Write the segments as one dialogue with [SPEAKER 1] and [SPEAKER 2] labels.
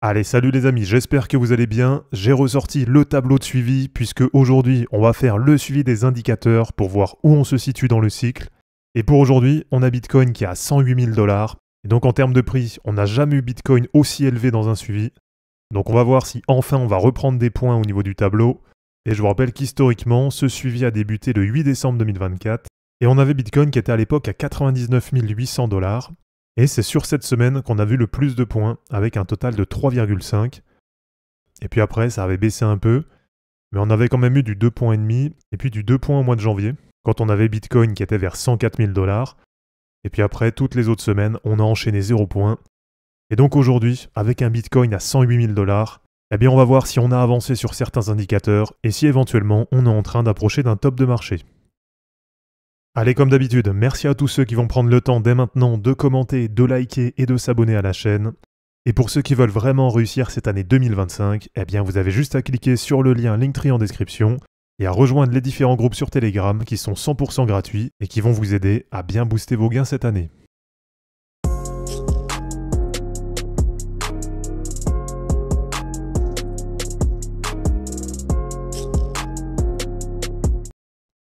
[SPEAKER 1] Allez, salut les amis, j'espère que vous allez bien. J'ai ressorti le tableau de suivi puisque aujourd'hui, on va faire le suivi des indicateurs pour voir où on se situe dans le cycle. Et pour aujourd'hui, on a Bitcoin qui est à 108 000 $. Et donc en termes de prix, on n'a jamais eu Bitcoin aussi élevé dans un suivi. Donc on va voir si enfin on va reprendre des points au niveau du tableau. Et je vous rappelle qu'historiquement, ce suivi a débuté le 8 décembre 2024. Et on avait Bitcoin qui était à l'époque à 99 800 $. Et c'est sur cette semaine qu'on a vu le plus de points, avec un total de 3,5. Et puis après, ça avait baissé un peu, mais on avait quand même eu du 2,5 et puis du 2 points au mois de janvier, quand on avait Bitcoin qui était vers 104 000 $. Et puis après, toutes les autres semaines, on a enchaîné 0 points. Et donc aujourd'hui, avec un Bitcoin à 108 000 $, eh bien on va voir si on a avancé sur certains indicateurs et si éventuellement on est en train d'approcher d'un top de marché. Allez, comme d'habitude, merci à tous ceux qui vont prendre le temps dès maintenant de commenter, de liker et de s'abonner à la chaîne. Et pour ceux qui veulent vraiment réussir cette année 2025, eh bien vous avez juste à cliquer sur le lien Linktree en description et à rejoindre les différents groupes sur Telegram qui sont 100% gratuits et qui vont vous aider à bien booster vos gains cette année.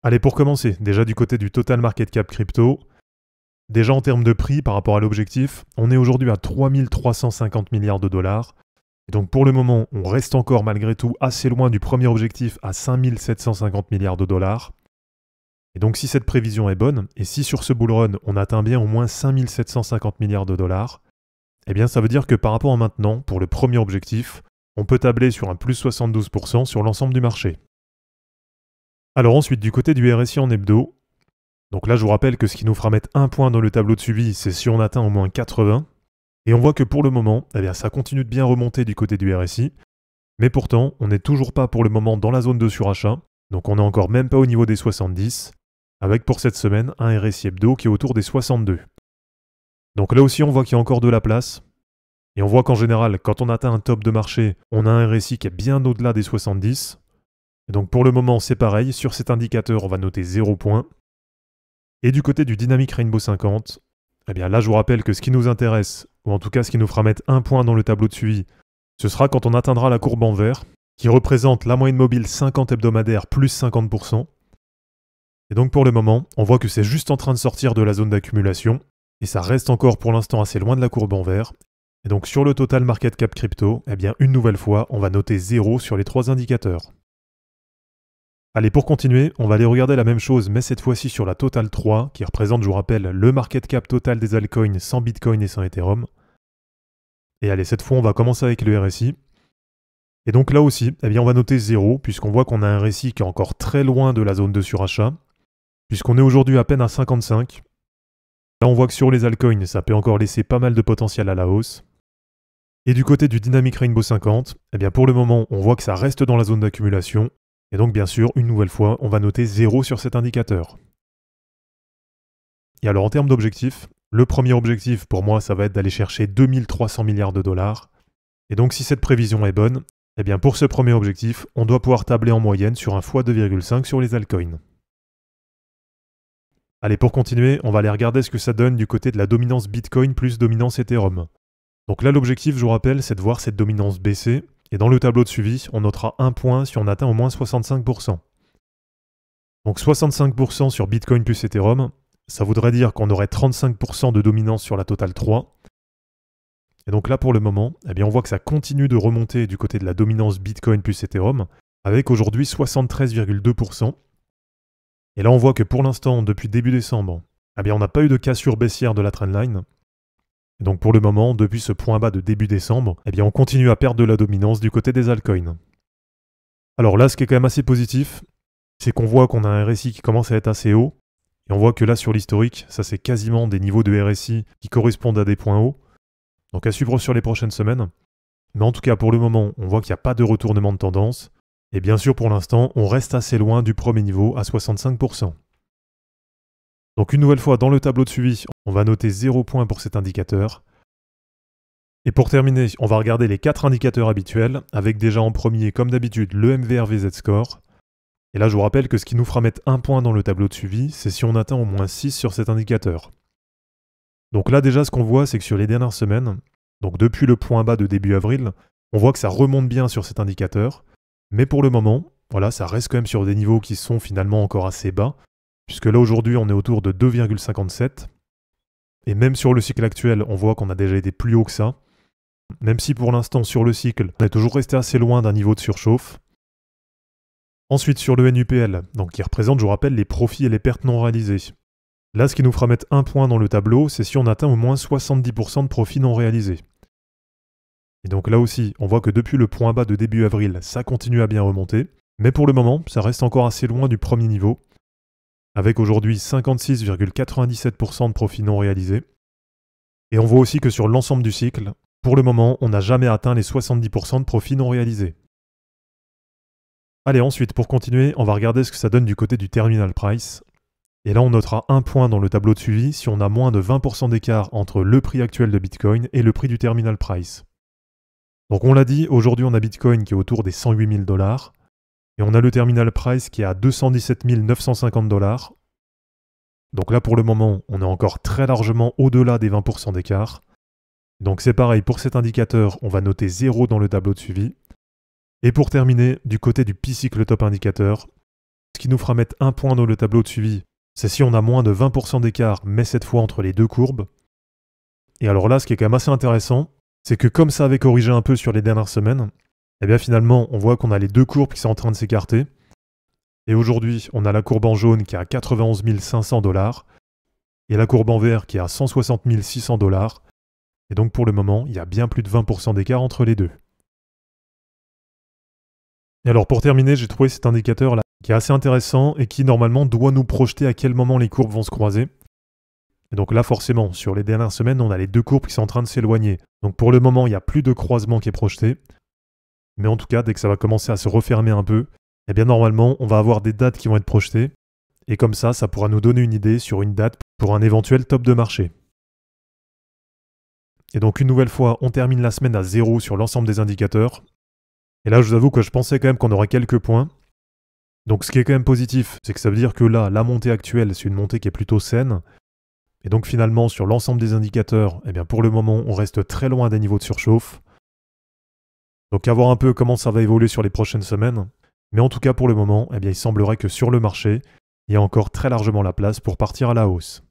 [SPEAKER 1] Allez, pour commencer, déjà du côté du total market cap crypto, déjà en termes de prix par rapport à l'objectif, on est aujourd'hui à 3 350 milliards de dollars. Et donc pour le moment, on reste encore malgré tout assez loin du premier objectif à 5 750 milliards de dollars. Et donc si cette prévision est bonne, et si sur ce bull run on atteint bien au moins 5 750 milliards de dollars, eh bien ça veut dire que par rapport à maintenant, pour le premier objectif, on peut tabler sur un plus 72% sur l'ensemble du marché. Alors ensuite, du côté du RSI en hebdo, donc là je vous rappelle que ce qui nous fera mettre un point dans le tableau de suivi, c'est si on atteint au moins 80. Et on voit que pour le moment, eh bien, ça continue de bien remonter du côté du RSI. Mais pourtant, on n'est toujours pas pour le moment dans la zone de surachat. Donc on n'est encore même pas au niveau des 70. Avec pour cette semaine un RSI hebdo qui est autour des 62. Donc là aussi on voit qu'il y a encore de la place. Et on voit qu'en général, quand on atteint un top de marché, on a un RSI qui est bien au-delà des 70. Et donc pour le moment, c'est pareil, sur cet indicateur, on va noter 0 points. Et du côté du Dynamic Rainbow 50, eh bien là je vous rappelle que ce qui nous intéresse, ou en tout cas ce qui nous fera mettre un point dans le tableau de suivi, ce sera quand on atteindra la courbe en vert, qui représente la moyenne mobile 50 hebdomadaire plus 50%. Et donc pour le moment, on voit que c'est juste en train de sortir de la zone d'accumulation, et ça reste encore pour l'instant assez loin de la courbe en vert. Et donc sur le total market cap crypto, eh bien une nouvelle fois, on va noter 0 sur les 3 indicateurs. Allez, pour continuer, on va aller regarder la même chose, mais cette fois-ci sur la Total 3, qui représente, je vous rappelle, le market cap total des altcoins sans Bitcoin et sans Ethereum. Et allez, cette fois, on va commencer avec le RSI. Et donc là aussi, eh bien, on va noter 0, puisqu'on voit qu'on a un RSI qui est encore très loin de la zone de surachat, puisqu'on est aujourd'hui à peine à 55. Là, on voit que sur les altcoins, ça peut encore laisser pas mal de potentiel à la hausse. Et du côté du Dynamic Rainbow 50, eh bien, pour le moment, on voit que ça reste dans la zone d'accumulation. Et donc bien sûr, une nouvelle fois, on va noter 0 sur cet indicateur. Et alors en termes d'objectifs, le premier objectif pour moi, ça va être d'aller chercher 2300 milliards de dollars. Et donc si cette prévision est bonne, eh bien pour ce premier objectif, on doit pouvoir tabler en moyenne sur un x2,5 sur les altcoins. Allez, pour continuer, on va aller regarder ce que ça donne du côté de la dominance Bitcoin plus dominance Ethereum. Donc là, l'objectif, je vous rappelle, c'est de voir cette dominance baisser. Et dans le tableau de suivi, on notera un point si on atteint au moins 65%. Donc 65% sur Bitcoin plus Ethereum, ça voudrait dire qu'on aurait 35% de dominance sur la Total 3. Et donc là pour le moment, eh bien on voit que ça continue de remonter du côté de la dominance Bitcoin plus Ethereum, avec aujourd'hui 73,2%. Et là on voit que pour l'instant, depuis début décembre, eh bien on n'a pas eu de cassure baissière de la trendline. Et donc pour le moment, depuis ce point bas de début décembre, eh bien on continue à perdre de la dominance du côté des altcoins. Alors là, ce qui est quand même assez positif, c'est qu'on voit qu'on a un RSI qui commence à être assez haut, et on voit que là sur l'historique, ça c'est quasiment des niveaux de RSI qui correspondent à des points hauts, donc à suivre sur les prochaines semaines. Mais en tout cas pour le moment, on voit qu'il n'y a pas de retournement de tendance, et bien sûr pour l'instant, on reste assez loin du premier niveau à 65%. Donc une nouvelle fois dans le tableau de suivi, on va noter 0 points pour cet indicateur. Et pour terminer, on va regarder les 4 indicateurs habituels, avec déjà en premier, comme d'habitude, le MVRVZ Score. Et là, je vous rappelle que ce qui nous fera mettre un point dans le tableau de suivi, c'est si on atteint au moins 6 sur cet indicateur. Donc là, déjà, ce qu'on voit, c'est que sur les dernières semaines, Donc depuis le point bas de début avril, on voit que ça remonte bien sur cet indicateur, mais pour le moment, voilà, ça reste quand même sur des niveaux qui sont finalement encore assez bas, puisque là aujourd'hui on est autour de 2,57, et même sur le cycle actuel, on voit qu'on a déjà été plus haut que ça, même si pour l'instant sur le cycle, on est toujours resté assez loin d'un niveau de surchauffe. Ensuite sur le NUPL, donc qui représente, je vous rappelle, les profits et les pertes non réalisées. Là, ce qui nous fera mettre un point dans le tableau, c'est si on atteint au moins 70% de profits non réalisés. Et donc là aussi, on voit que depuis le point bas de début avril, ça continue à bien remonter, mais pour le moment, ça reste encore assez loin du premier niveau, avec aujourd'hui 56,97% de profits non réalisés. Et on voit aussi que sur l'ensemble du cycle, pour le moment, on n'a jamais atteint les 70% de profits non réalisés. Allez, ensuite, pour continuer, on va regarder ce que ça donne du côté du terminal price. Et là, on notera un point dans le tableau de suivi si on a moins de 20% d'écart entre le prix actuel de Bitcoin et le prix du terminal price. Donc on l'a dit, aujourd'hui on a Bitcoin qui est autour des 108 000 $, et on a le terminal price qui est à 217 950 $. Donc là, pour le moment, on est encore très largement au-delà des 20% d'écart. Donc c'est pareil, pour cet indicateur, on va noter 0 dans le tableau de suivi. Et pour terminer, du côté du P-Cycle Top Indicator, ce qui nous fera mettre un point dans le tableau de suivi, c'est si on a moins de 20% d'écart, mais cette fois entre les deux courbes. Et alors là, ce qui est quand même assez intéressant, c'est que comme ça avait corrigé un peu sur les dernières semaines, eh bien finalement, on voit qu'on a les deux courbes qui sont en train de s'écarter. Et aujourd'hui, on a la courbe en jaune qui est à 91 500 $, et la courbe en vert qui est à 160 600 $. Et donc pour le moment, il y a bien plus de 20% d'écart entre les deux. Et alors pour terminer, j'ai trouvé cet indicateur là qui est assez intéressant et qui normalement doit nous projeter à quel moment les courbes vont se croiser. Et donc là forcément, sur les dernières semaines, on a les deux courbes qui sont en train de s'éloigner. Donc pour le moment, il n'y a plus de croisement qui est projeté. Mais en tout cas, dès que ça va commencer à se refermer un peu, eh bien normalement, on va avoir des dates qui vont être projetées. Et comme ça pourra nous donner une idée sur une date pour un éventuel top de marché. Et donc une nouvelle fois, on termine la semaine à 0 sur l'ensemble des indicateurs. Et là, je vous avoue que je pensais quand même qu'on aurait quelques points. Donc ce qui est quand même positif, c'est que ça veut dire que là, la montée actuelle, c'est une montée qui est plutôt saine. Et donc finalement, sur l'ensemble des indicateurs, eh bien pour le moment, on reste très loin des niveaux de surchauffe. Donc à voir un peu comment ça va évoluer sur les prochaines semaines. Mais en tout cas, pour le moment, eh bien, il semblerait que sur le marché, il y a encore très largement la place pour partir à la hausse.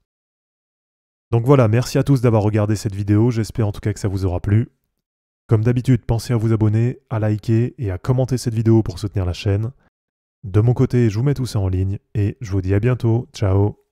[SPEAKER 1] Donc voilà, merci à tous d'avoir regardé cette vidéo, j'espère en tout cas que ça vous aura plu. Comme d'habitude, pensez à vous abonner, à liker et à commenter cette vidéo pour soutenir la chaîne. De mon côté, je vous mets tout ça en ligne et je vous dis à bientôt. Ciao!